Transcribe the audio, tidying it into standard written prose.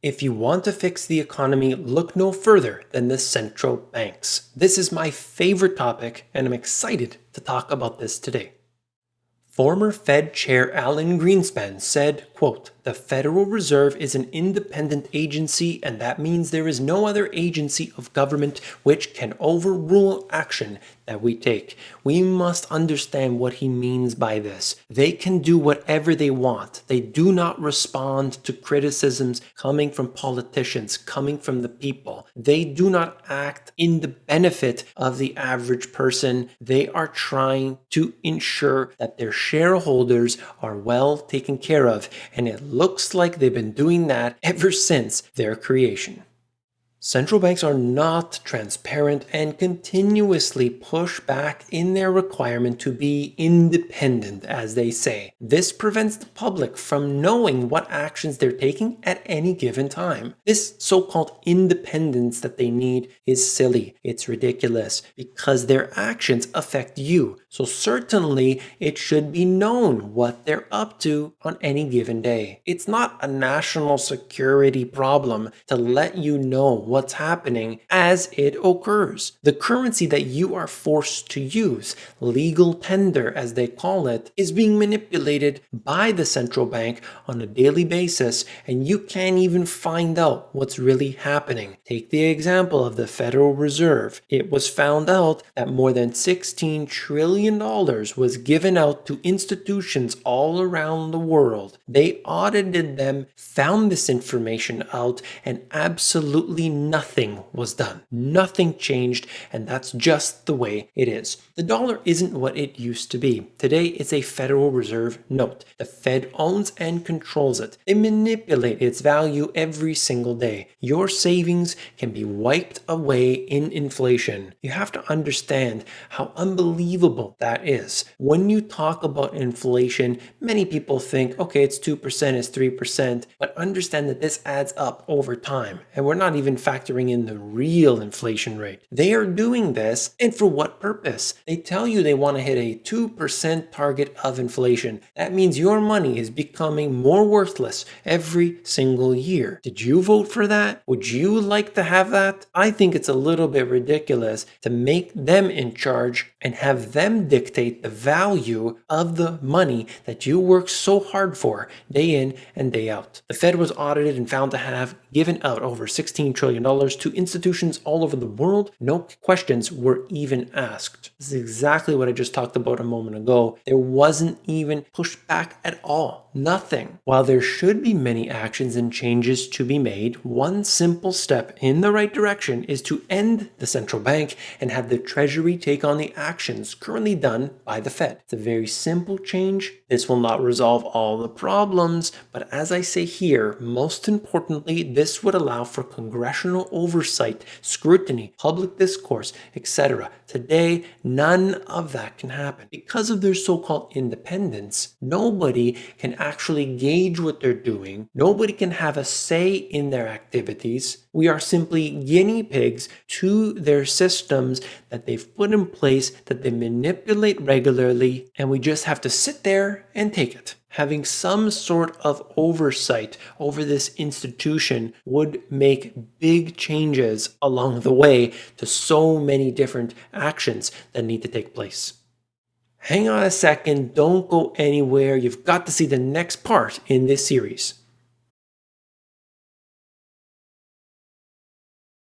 If you want to fix the economy, look no further than the central banks. This is my favorite topic, and I'm excited to talk about this today. Former Fed Chair Alan Greenspan said, quote, "The Federal Reserve is an independent agency, and that means there is no other agency of government which can overrule action that we take." We must understand what he means by this. They can do whatever they want. They do not respond to criticisms coming from politicians, coming from the people. They do not act in the benefit of the average person. They are trying to ensure that their shareholders are well taken care of, and it looks like they've been doing that ever since their creation. Central banks are not transparent and continuously push back in their requirement to be independent, as they say. This prevents the public from knowing what actions they're taking at any given time. This so-called independence that they need is silly. It's ridiculous because their actions affect you. So certainly it should be known what they're up to on any given day. It's not a national security problem to let you know what's happening as it occurs. The currency that you are forced to use, legal tender as they call it, is being manipulated by the central bank on a daily basis, and you can't even find out what's really happening. Take the example of the Federal Reserve. It was found out that more than $16 trillion was given out to institutions all around the world. They audited them, found this information out, and absolutely nothing was done. Nothing changed, and that's just the way it is. The dollar isn't what it used to be. Today, it's a Federal Reserve note. The Fed owns and controls it. They manipulate its value every single day. Your savings can be wiped away in inflation. You have to understand how unbelievable that is. When you talk about inflation, many people think, okay, it's 2%, it's 3%, but understand that this adds up over time, and we're not even factoring in the real inflation rate. They are doing this, and for what purpose? They tell you they want to hit a 2% target of inflation. That means your money is becoming more worthless every single year. Did you vote for that? Would you like to have that? I think it's a little bit ridiculous to make them in charge and have them dictate the value of the money that you work so hard for day in and day out. The Fed was audited and found to have given out over $16 trillion to institutions all over the world. No questions were even asked. This is exactly what I just talked about a moment ago. There wasn't even pushback at all. Nothing. While there should be many actions and changes to be made, one simple step in the right direction is to end the central bank and have the Treasury take on the actions currently done by the Fed. It's a very simple change. This will not resolve all the problems, but as I say here, most importantly, this would allow for congressional oversight, scrutiny, public discourse, etc. Today, none of that can happen. Because of their so-called independence, nobody can actually gauge what they're doing. Nobody can have a say in their activities. We are simply guinea pigs to their systems that they've put in place, that they manipulate regularly, and we just have to sit there and take it. Having some sort of oversight over this institution would make big changes along the way to so many different actions that need to take place. Hang on a second, don't go anywhere. You've got to see the next part in this series.